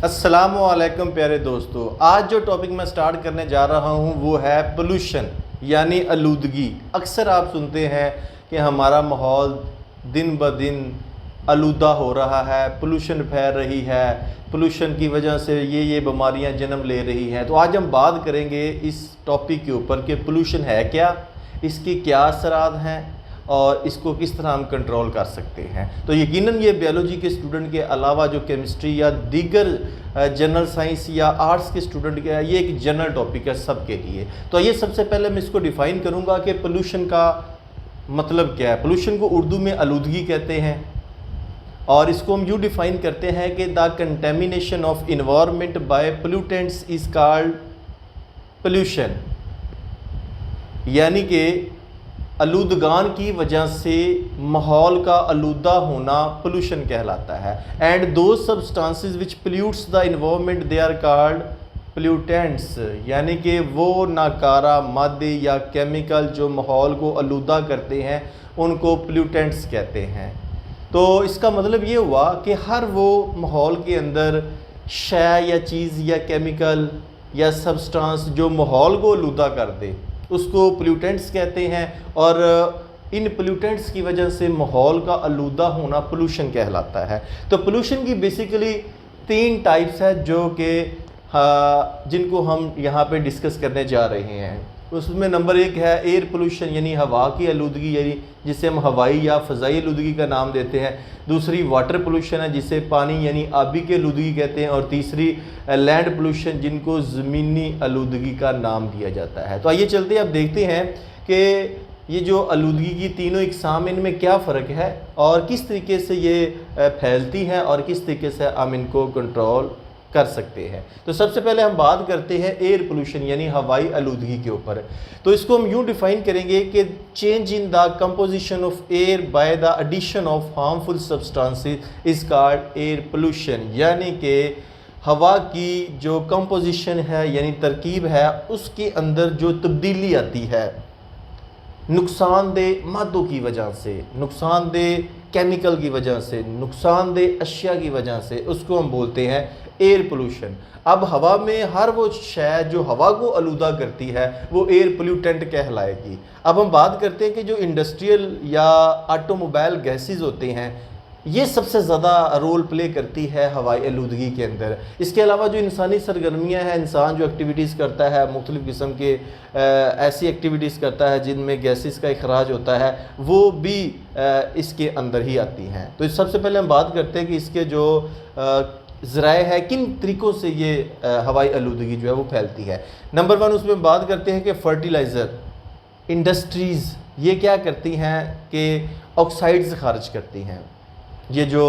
अस्सलामुअलैकुम प्यारे दोस्तों, आज जो टॉपिक मैं स्टार्ट करने जा रहा हूँ वो है पोल्यूशन यानी आलूदगी। अक्सर आप सुनते हैं कि हमारा माहौल दिन ब दिन आलूदा हो रहा है, पोल्यूशन फैल रही है, पोल्यूशन की वजह से ये बीमारियाँ जन्म ले रही हैं। तो आज हम बात करेंगे इस टॉपिक के ऊपर कि पोल्यूशन है क्या, इसके क्या असरात हैं और इसको किस तरह हम कंट्रोल कर सकते हैं। तो यकीनन ये बायोलॉजी के स्टूडेंट के अलावा जो केमिस्ट्री या दीगर जनरल साइंस या आर्ट्स के स्टूडेंट के ये एक जनरल टॉपिक है सबके लिए। तो ये सबसे पहले मैं इसको डिफ़ाइन करूँगा कि पोल्यूशन का मतलब क्या है। पोल्यूशन को उर्दू में आलूदगी कहते हैं और इसको हम यूँ डिफ़ाइन करते हैं कि the contamination of environment by pollutants is called pollution, यानी कि आलूदगान की वजह से माहौल का आलूदा होना पोल्यूशन कहलाता है। And those substances which pollutes the environment they are called pollutants, यानी कि वो नाकारा मादे या केमिकल जो माहौल को आलूदा करते हैं उनको पोल्यूटेंट्स कहते हैं। तो इसका मतलब ये हुआ कि हर वो माहौल के अंदर शय या चीज़ या केमिकल या सब्सटेंस जो माहौल को आलूदा कर दे उसको पोल्यूटेंट्स कहते हैं। और इन पोल्यूटेंट्स की वजह से माहौल का आलूदा होना पोल्यूशन कहलाता है। तो पोल्यूशन की बेसिकली 3 टाइप्स है जो कि जिनको हम यहाँ पे डिस्कस करने जा रहे हैं। उसमें नंबर 1 है एयर पोल्यूशन यानी हवा की आलूदगी, यानी जिसे हम हवाई या फ़ज़ाई आलूदगी का नाम देते हैं। दूसरी वाटर पोल्यूशन है जिसे पानी यानी आबी की आलूदगी कहते हैं। और तीसरी लैंड पोल्यूशन जिनको ज़मीनी आलूदगी का नाम दिया जाता है। तो आइए चलते हैं, अब देखते हैं कि ये जो आलूदगी की तीनों इकसाम इनमें क्या फ़र्क है और किस तरीके से ये फैलती हैं और किस तरीके से हम इनको कंट्रोल कर सकते हैं। तो सबसे पहले हम बात करते हैं एयर पोल्यूशन यानी हवाई आलूदगी के ऊपर। तो इसको हम यूँ डिफ़ाइन करेंगे कि change in the composition of air by the addition of harmful substances is called air pollution, यानी कि हवा की जो कंपोजिशन है यानी तरकीब है उसके अंदर जो तब्दीली आती है नुकसानदेह मादों की वजह से, नुकसानदेह केमिकल की वजह से, नुकसानदेह अशिया की वजह से, उसको हम बोलते हैं एयर पोल्यूशन। अब हवा में हर वो शय जो हवा को आलूदा करती है वो एयर पोल्यूटेंट कहलाएगी। अब हम बात करते हैं कि जो इंडस्ट्रियल या ऑटोमोबाइल गैसेस होते हैं ये सबसे ज़्यादा रोल प्ले करती है हवाई आलूदगी के अंदर। इसके अलावा जो इंसानी सरगर्मियाँ हैं, इंसान जो एक्टिविटीज़ करता है, मुख्तलिफ़ किस्म के ऐसी एक्टिविटीज़ करता है जिनमें गैसेस का इखराज होता है, वो भी इसके अंदर ही आती हैं। तो सबसे पहले हम बात करते हैं कि इसके जो ज़राए है किन तरीक़ों से ये हवाई आलूदगी जो है वो फैलती है। नंबर 1 उसमें बात करते हैं कि फर्टिलाइज़र इंडस्ट्रीज़ ये क्या करती हैं कि ऑक्साइड्स खारिज करती हैं। ये जो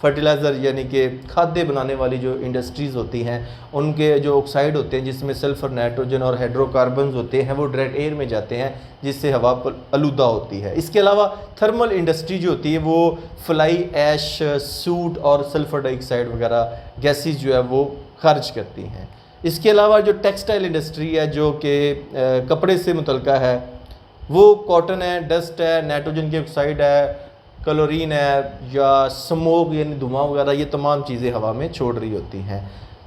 फर्टिलाइज़र यानी कि खाद्य बनाने वाली जो इंडस्ट्रीज़ होती हैं उनके जो ऑक्साइड होते हैं जिसमें सल्फ़र, नाइट्रोजन और हाइड्रोकार्बन्स होते हैं वो डायरेक्ट एयर में जाते हैं जिससे हवा आलूदा होती है। इसके अलावा थर्मल इंडस्ट्री जो होती है वो फ्लाई ऐश, सूट और सल्फ़र डाइऑक्साइड वगैरह गैसेस जो है वो खारिज करती हैं। इसके अलावा जो टेक्सटाइल इंडस्ट्री है जो कि कपड़े से मुतल्लिक़ है वो कॉटन है, डस्ट है, नाइट्रोजन की ऑक्साइड है, क्लोरीन है या स्मोक यानी धुआं वगैरह, ये तमाम चीज़ें हवा में छोड़ रही होती हैं।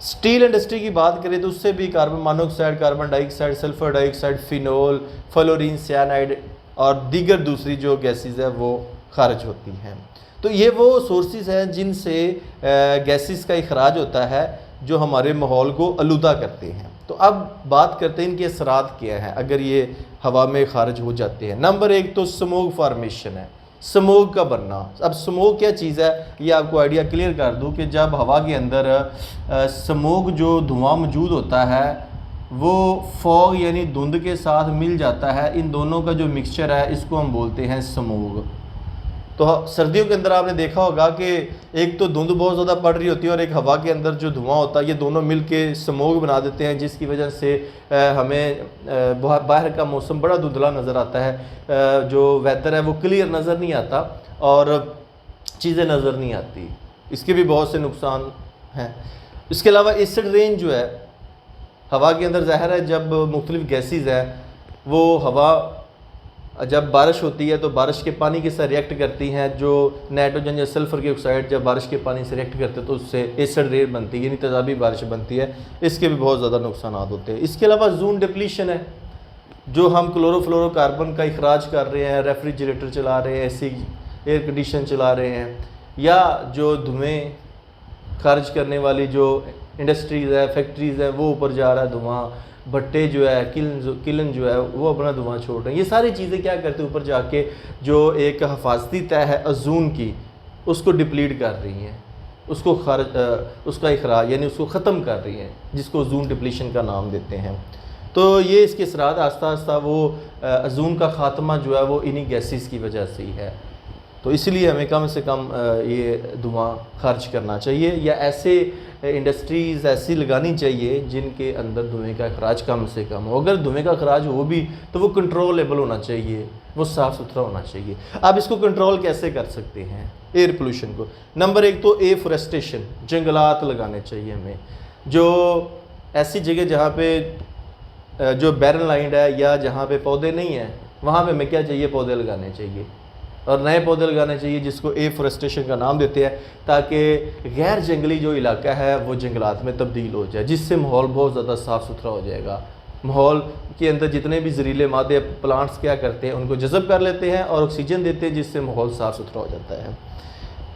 स्टील इंडस्ट्री की बात करें तो उससे भी carbon monoxide, carbon dioxide, sulphur dioxide, phenol, fluorine, cyanide और दीगर दूसरी जो गैसेस है वो खारिज होती हैं। तो ये वो सोर्सेज हैं जिनसे गैसेस का इखराज होता है जो हमारे माहौल को आलूदा करते हैं। तो अब बात करते हैं इनके असरात क्या हैं अगर ये हवा में खारिज हो जाते हैं। नंबर 1 तो स्मोक फॉर्मेशन है, स्मोक का बनना। अब स्मोक क्या चीज़ है ये आपको आइडिया क्लियर कर दूं कि जब हवा के अंदर स्मोक जो धुआं मौजूद होता है वो फॉग यानी धुंध के साथ मिल जाता है, इन दोनों का जो मिक्सचर है इसको हम बोलते हैं स्मोक। तो सर्दियों के अंदर आपने देखा होगा कि एक तो धुंध बहुत ज़्यादा पड़ रही होती है और एक हवा के अंदर जो धुआं होता है, ये दोनों मिल के स्मोक बना देते हैं जिसकी वजह से हमें बाहर का मौसम बड़ा धुंधला नज़र आता है, जो वेदर है वो क्लियर नज़र नहीं आता और चीज़ें नज़र नहीं आती। इसके भी बहुत से नुकसान हैं। इसके अलावा एसिड रेन जो है हवा के अंदर ज़ाहिर है जब मुख्तलिफ़ गैसेस हैं वो हवा जब बारिश होती है तो बारिश के पानी के साथ रिएक्ट करती हैं, जो नाइट्रोजन या सल्फ़र के ऑक्साइड जब बारिश के पानी से रिएक्ट करते हैं तो उससे एसिड रेन बनती है, यानी तेज़ाबी बारिश बनती है। इसके भी बहुत ज़्यादा नुकसान होते हैं। इसके अलावा ज़ोन डिप्लीशन है, जो हम क्लोरोफ्लोरोकार्बन का इखराज कर रहे हैं, रेफ्रिजरेटर चला रहे हैं, एसी एयर कंडीशन चला रहे हैं, या जो धुएँ खारिज करने वाली जो इंडस्ट्रीज़ है, फैक्ट्रीज़ हैं, वो ऊपर जा रहा है धुआं, भट्टे जो है, किलन जो है वो अपना धुआं छोड़ रहे हैं। ये सारी चीज़ें क्या करते हैं, ऊपर जाके जो एक हिफाजती तय है ओज़ोन की, उसको डिप्लीट कर रही हैं, उसको उसका इखराज यानी उसको ख़त्म कर रही हैं, जिसको ओज़ोन डिप्लीशन का नाम देते हैं। तो ये इसके असरात आस्ता आस्ता वो ओज़ोन का ख़ात्मा जो है वो इन्हीं गैसेस की वजह से ही है। तो इसलिए हमें कम से कम ये धुआं खर्च करना चाहिए, या ऐसे इंडस्ट्रीज़ ऐसी लगानी चाहिए जिनके अंदर धुएं का अखराज कम से कम हो। अगर धुएं का अखराज हो भी तो वो कंट्रोलेबल होना चाहिए, वो साफ़ सुथरा होना चाहिए। अब इसको कंट्रोल कैसे कर सकते हैं एयर पोल्यूशन को? नंबर एक तो एफोरेस्टेशन, जंगलात लगाने चाहिए हमें। जो ऐसी जगह जहाँ पे जो बैरन लैंड है या जहाँ पे पौधे नहीं हैं, वहाँ पे हमें क्या चाहिए, पौधे लगाने चाहिए, और नए पौधे लगाने चाहिए, जिसको एफोरेस्टेशन का नाम देते हैं, ताकि गैर जंगली जो इलाका है वो जंगलात में तब्दील हो जाए, जिससे माहौल बहुत ज़्यादा साफ़ सुथरा हो जाएगा। माहौल के अंदर जितने भी जहरीले मादे प्लांट्स क्या करते हैं, उनको जज़ब कर लेते हैं और ऑक्सीजन देते हैं, जिससे माहौल साफ़ सुथरा हो जाता है।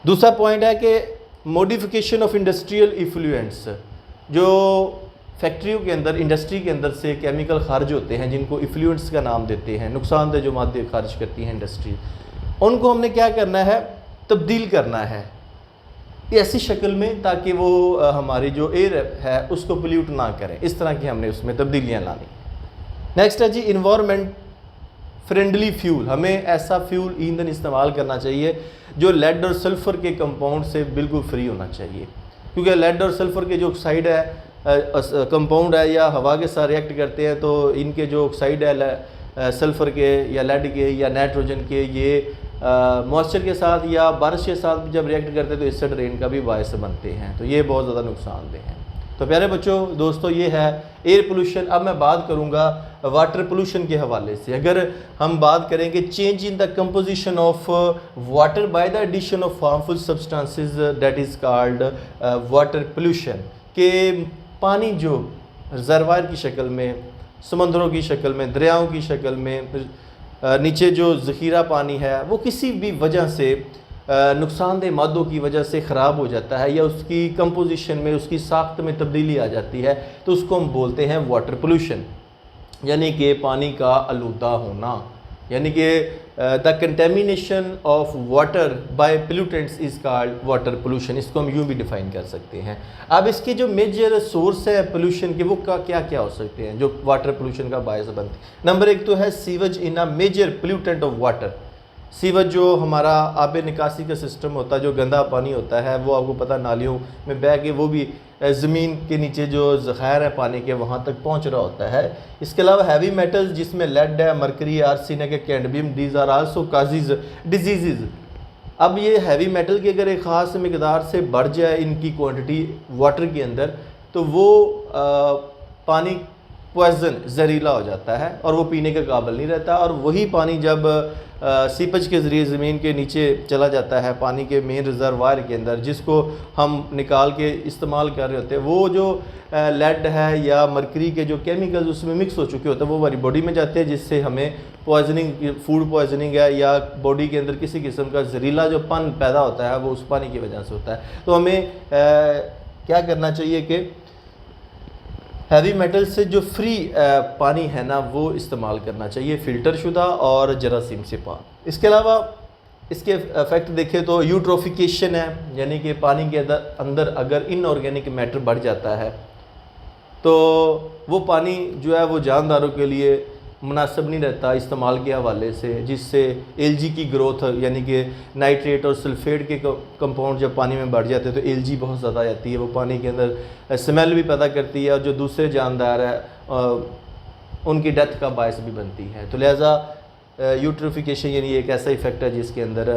दूसरा पॉइंट है कि मॉडिफिकेशन ऑफ इंडस्ट्रियल इफ्लुएंट्स, जो फैक्ट्रियों के अंदर, इंडस्ट्री के अंदर से केमिकल खारिज होते हैं, जिनको इफ्लुएंट्स का नाम देते हैं, नुकसानदेह जो मादे खारिज करती हैं इंडस्ट्री, उनको हमने क्या करना है, तब्दील करना है ऐसी शक्ल में ताकि वो हमारी जो एयर है उसको पोल्यूट ना करें। इस तरह की हमने उसमें तब्दीलियाँ लानी। नेक्स्ट है जी इन्वायरमेंट फ्रेंडली फ्यूल। हमें ऐसा फ्यूल ईंधन इस्तेमाल करना चाहिए जो लेड और सल्फ़र के कंपाउंड से बिल्कुल फ्री होना चाहिए, क्योंकि लेड और सल्फ़र के जो ऑक्साइड है कंपाउंड है या हवा के साथ रिएक्ट करते हैं, तो इनके जो ऑक्साइड है सल्फ़र के या लेड के या नाइट्रोजन के, ये मॉइस्चर के साथ या बारिश के साथ जब रिएक्ट करते हैं तो एसिड रेन का भी बायस बनते हैं। तो ये बहुत ज़्यादा नुकसानदेह हैं। तो प्यारे बच्चों, दोस्तों, ये है एयर पोल्यूशन। अब मैं बात करूँगा वाटर पोल्यूशन के हवाले से। अगर हम बात करेंगे change in the composition of water by the addition of harmful substances, that is called water pollution, के पानी जो रिजर्वायर की शक्ल में, समंदरों की शक्ल में, दरियाओं की शक्ल में, नीचे जो ज़ख़ीरा पानी है, वो किसी भी वजह से नुकसानदेह मादों की वजह से ख़राब हो जाता है या उसकी कंपोजिशन में, उसकी साख्त में तब्दीली आ जाती है, तो उसको हम बोलते हैं वाटर पोल्यूशन, यानी कि पानी का आलूदा होना, यानी कि the contamination of water bye pollutants is called water pollution. इसको हम यूँ भी डिफ़ाइन कर सकते हैं। अब इसके जो मेजर सोर्स है पोल्यूशन के, वो क्या क्या हो सकते हैं जो वाटर पोल्यूशन का बायस बनते हैं? नंबर एक तो है sewage in a major pollutant of water. Sewage जो हमारा आब निकासी का सिस्टम होता है, जो गंदा पानी होता है, वो आपको पता नालियों में बह के वो भी ज़मीन के नीचे जो ज़ख़ायर है पानी के, वहाँ तक पहुँच रहा होता है। इसके अलावा हैवी मेटल्स जिसमें लेड है, मरकरी, आर्सेनिक है, cadmium, these are also causes disease. अब ये हैवी मेटल की अगर एक ख़ास मकदार से बढ़ जाए इनकी क्वांटिटी वाटर के अंदर, तो वो पानी पॉइज़न, जहरीला हो जाता है और वो पीने के काबिल नहीं रहता। और वही पानी जब सीपेज के ज़रिए ज़मीन के नीचे चला जाता है पानी के मेन रिजर्वायर के अंदर, जिसको हम निकाल के इस्तेमाल कर रहे होते हैं, वो जो लेड है या मरकरी के जो केमिकल्स उसमें मिक्स हो चुके होते हैं, वो हमारी बॉडी में जाते हैं, जिससे हमें पॉइजनिंग, फूड पॉइजनिंग है या बॉडी के अंदर किसी किस्म का जहरीला जो पन पैदा होता है वो उस पानी की वजह से होता है। तो हमें क्या करना चाहिए कि हैवी मेटल से जो फ्री पानी है ना, वो इस्तेमाल करना चाहिए, फ़िल्टर शुदा और जरासीम से पाक। इसके अलावा इसके इफ़ेक्ट देखें तो यूट्रोफिकेशन है, यानी कि पानी के अंदर अगर इनऑर्गेनिक मैटर बढ़ जाता है तो वो पानी जो है वो जानदारों के लिए मुनासिब नहीं रहता इस्तेमाल के हवाले से, जिससे एलजी की ग्रोथ, यानी कि नाइट्रेट और सल्फेट के कंपाउंड जब पानी में बढ़ जाते हैं तो एलजी बहुत ज़्यादा आ जाती है, वो पानी के अंदर स्मेल भी पैदा करती है और जो दूसरे जानदार है उनकी डेथ का बायस भी बनती है। तो लिहाजा यूट्रोफिकेशन यानी एक ऐसा इफ़ेक्ट है जिसके अंदर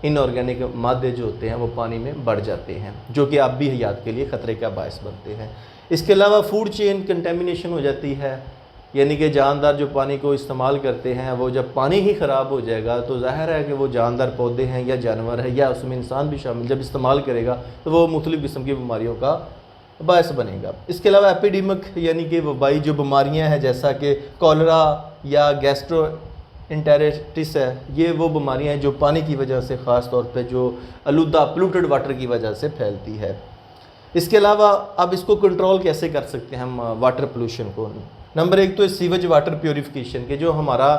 इनऑर्गेनिक मादे जो होते हैं वो पानी में बढ़ जाते हैं, जो कि आबी हयात के लिए ख़तरे का बायस बनते हैं। इसके अलावा फूड चेन कंटेमिनेशन हो जाती है, यानी कि जानदार जो पानी को इस्तेमाल करते हैं, वो जब पानी ही ख़राब हो जाएगा तो ज़ाहिर है कि वो जानदार पौधे हैं या जानवर है या उसमें इंसान भी शामिल जब इस्तेमाल करेगा तो वो मुख्तलिफ़ किस्म की बीमारियों का बायस बनेगा। इसके अलावा एपिडेमिक यानी कि वबाई जो बीमारियां हैं जैसा कि कॉलरा या गैस्ट्रोएंटेरिटिस है, ये वो बीमारियां हैं जो पानी की वजह से ख़ास तौर पे जो आलूदा पोल्यूटेड वाटर की वजह से फैलती है। इसके अलावा अब इसको कंट्रोल कैसे कर सकते हैं हम वाटर पोल्यूशन को? नंबर 1 तो सीवेज वाटर प्योरीफिकेशन के जो हमारा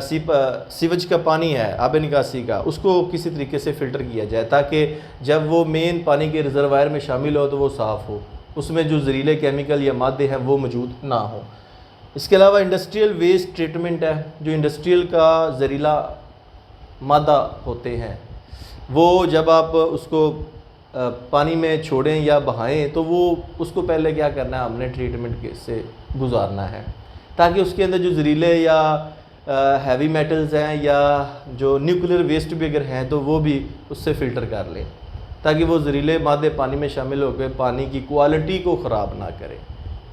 सीवेज का पानी है आब निकासी का, उसको किसी तरीके से फ़िल्टर किया जाए ताकि जब वो मेन पानी के रिजर्वायर में शामिल हो तो वो साफ़ हो, उसमें जो जहरीले केमिकल या मादे हैं वो मौजूद ना हो। इसके अलावा इंडस्ट्रियल वेस्ट ट्रीटमेंट है, जो इंडस्ट्रियल का जहरीला मादा होते हैं वो जब आप उसको पानी में छोड़ें या बहाएं तो वो उसको पहले क्या करना है, हमने ट्रीटमेंट से गुजारना है ताकि उसके अंदर जो जहरीले या हैवी मेटल्स हैं या जो न्यूक्लियर वेस्ट भी अगर हैं तो वो भी उससे फ़िल्टर कर लें ताकि वो जहरीले मादे पानी में शामिल होकर पानी की क्वालिटी को ख़राब ना करें।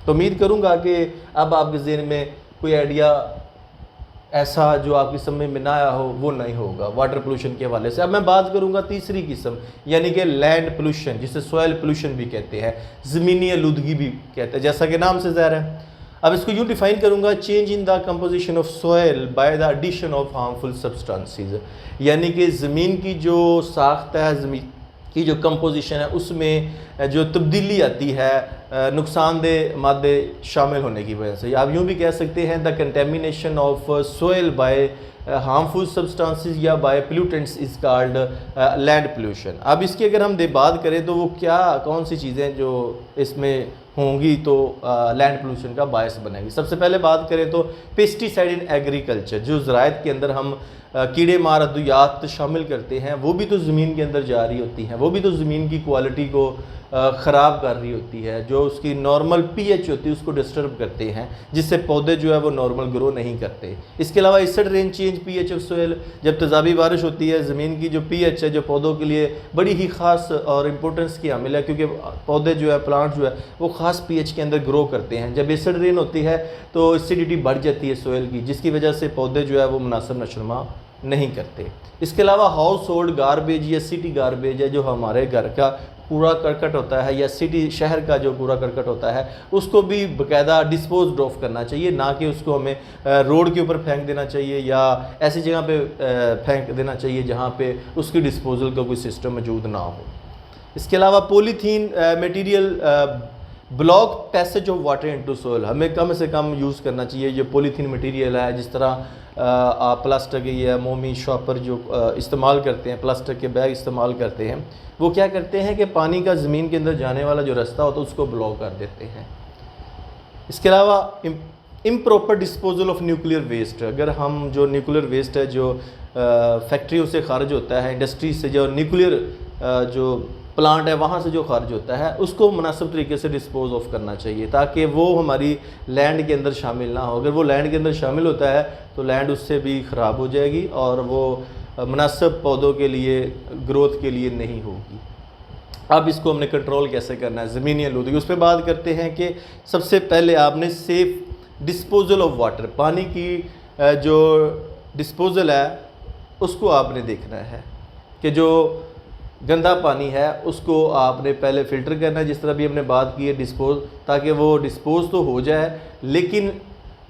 तो उम्मीद करूँगा कि अब आपके ज़हन में कोई आइडिया ऐसा जो आपकी समझ में ना आया हो वो नहीं होगा वाटर पोल्यूशन के हवाले से। अब मैं बात करूँगा तीसरी किस्म यानी कि लैंड पोल्यूशन, जिसे सॉयल पोल्यूशन भी कहते हैं, ज़मीनी आलूदगी भी कहते हैं, जैसा कि नाम से ज़ाहिर है। अब इसको यूँ डिफ़ाइन करूँगा, change in the composition of soil by the addition of harmful substances, यानी कि ज़मीन की जो साख्त है, ज़मीन की जो कंपोजिशन है उसमें जो तब्दीली आती है नुकसानदेह मादे शामिल होने की वजह से। आप यूँ भी कह सकते हैं the contamination of soil by harmful substances या by pollutants is called land pollution. अब इसकी अगर हम बात करें तो वो क्या कौन सी चीज़ें जो इसमें होंगी तो लैंड पोल्यूशन का बायस बनेगी। सबसे पहले बात करें तो पेस्टिसाइड इन एग्रीकल्चर, जो ज़राअत के अंदर हम कीड़े मार अद्वियात शामिल करते हैं वो भी तो ज़मीन के अंदर जा रही होती हैं, वो भी तो ज़मीन की क्वालिटी को ख़राब कर रही होती है, जो उसकी नॉर्मल पीएच होती है उसको डिस्टर्ब करते हैं जिससे पौधे जो है वो नॉर्मल ग्रो नहीं करते। इसके अलावा acid rain change pH of soil, जब तेज़ाबी बारिश होती है ज़मीन की जो पीएच है जो पौधों के लिए बड़ी ही ख़ास और इम्पोर्टेंस की हामिल है क्योंकि पौधे जो है प्लांट जो है वो ख़ास पीएच के अंदर ग्रो करते हैं। जब एसिड रेन होती है तो एसिडिटी बढ़ जाती है सोयल की, जिसकी वजह से पौधे जो है वो मुनासिब नशोनुमा नहीं करते। इसके अलावा हाउस होल्ड गारबेज या सिटी गारबेज है, जो हमारे घर का कूड़ा करकट होता है या सिटी शहर का जो कूड़ा करकट होता है उसको भी बाकायदा डिस्पोज ऑफ करना चाहिए, ना कि उसको हमें रोड के ऊपर फेंक देना चाहिए या ऐसी जगह पे फेंक देना चाहिए जहाँ पे उसकी डिस्पोजल का कोई सिस्टम मौजूद ना हो। इसके अलावा polythene material block passage of water into soil, हमें कम से कम यूज़ करना चाहिए। जो पॉलीथीन मटेरियल है, जिस तरह आप प्लास्टिक या मोमी शॉपर जो इस्तेमाल करते हैं, प्लास्टिक के बैग इस्तेमाल करते हैं, वो क्या करते हैं कि पानी का ज़मीन के अंदर जाने वाला जो रास्ता होता है उसको ब्लॉक कर देते हैं। इसके अलावा improper disposal of nuclear waste, अगर हम जो न्यूक्लियर वेस्ट है जो फैक्ट्रियों से खारिज होता है, इंडस्ट्री से जो न्यूक्लियर जो प्लांट है वहाँ से जो खारिज होता है उसको मुनासिब तरीके से डिस्पोज ऑफ करना चाहिए ताकि वो हमारी लैंड के अंदर शामिल ना हो। अगर वो लैंड के अंदर शामिल होता है तो लैंड उससे भी ख़राब हो जाएगी और वो मुनासिब पौधों के लिए ग्रोथ के लिए नहीं होगी। अब इसको हमने कंट्रोल कैसे करना है, ज़मीनी आलूदगी, उस पर बात करते हैं कि सबसे पहले आपने सेफ़ डिस्पोजल ऑफ वाटर, पानी की जो डिस्पोजल है उसको आपने देखना है कि जो गंदा पानी है उसको आपने पहले फ़िल्टर करना है, जिस तरह भी हमने बात की है डिस्पोज, ताकि वो डिस्पोज तो हो जाए लेकिन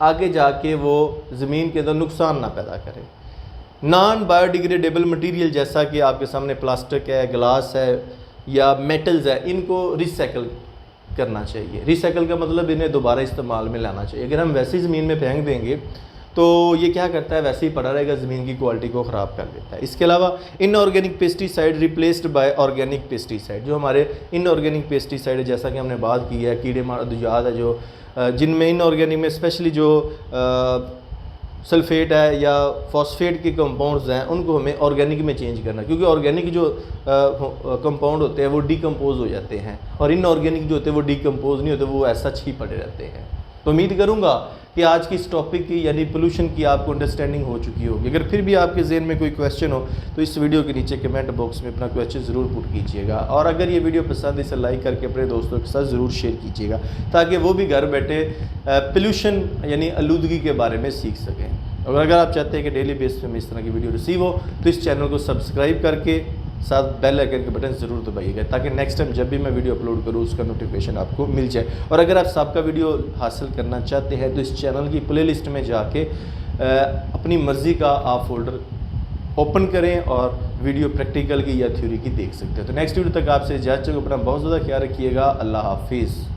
आगे जाके वो ज़मीन के अंदर नुकसान ना पैदा करे। नॉन बायोडिग्रेडेबल मटेरियल जैसा कि आपके सामने प्लास्टिक है, ग्लास है या मेटल्स है, इनको रिसाइकल करना चाहिए। रिसाइकल का मतलब इन्हें दोबारा इस्तेमाल में लाना चाहिए। अगर हम वैसे ही ज़मीन में फेंक देंगे तो ये क्या करता है, वैसे ही पड़ा रहेगा, ज़मीन की क्वालिटी को ख़राब कर देता है। इसके अलावा inorganic pesticide replaced by organic pesticide, जो हमारे इनऑर्गेनिक पेस्टिसाइड है जैसा कि हमने बात की है, कीड़े मार अद्वियात है जो जिनमें इनऑर्गेनिक में स्पेशली जो सल्फेट है या फॉस्फेट के कंपाउंड्स हैं उनको हमें ऑर्गेनिक में चेंज करना, क्योंकि ऑर्गेनिक जो कंपाउंड होते हैं वो डिकम्पोज हो जाते हैं और इनऑर्गेनिक जो होते हैं वो डिकम्पोज नहीं होते, वो ऐसा ही पड़े रहते हैं। तो उम्मीद करूंगा कि आज की इस टॉपिक की यानी पोल्यूशन की आपको अंडरस्टैंडिंग हो चुकी होगी। अगर फिर भी आपके जहन में कोई क्वेश्चन हो तो इस वीडियो के नीचे कमेंट बॉक्स में अपना क्वेश्चन ज़रूर पुट कीजिएगा, और अगर ये वीडियो पसंद है इसे लाइक करके अपने दोस्तों के साथ ज़रूर शेयर कीजिएगा ताकि वो भी घर बैठे पोल्यूशन यानी आलूदगी के बारे में सीख सकें। और अगर आप चाहते हैं कि डेली बेस पे में इस तरह की वीडियो रिसीव हो तो इस चैनल को सब्सक्राइब करके साथ बेल आइकन के बटन ज़रूर दबाइएगा ताकि नेक्स्ट टाइम जब भी मैं वीडियो अपलोड करूँ उसका नोटिफिकेशन आपको मिल जाए। और अगर आप सबका वीडियो हासिल करना चाहते हैं तो इस चैनल की प्लेलिस्ट में जाके अपनी मर्ज़ी का आप फोल्डर ओपन करें और वीडियो प्रैक्टिकल की या थ्योरी की देख सकते हैं। तो नेक्स्ट वीडियो तक आपसे इजाज़त चाहिए। अपना बहुत ज़्यादा ख्याल रखिएगा। अल्लाह हाफिज़।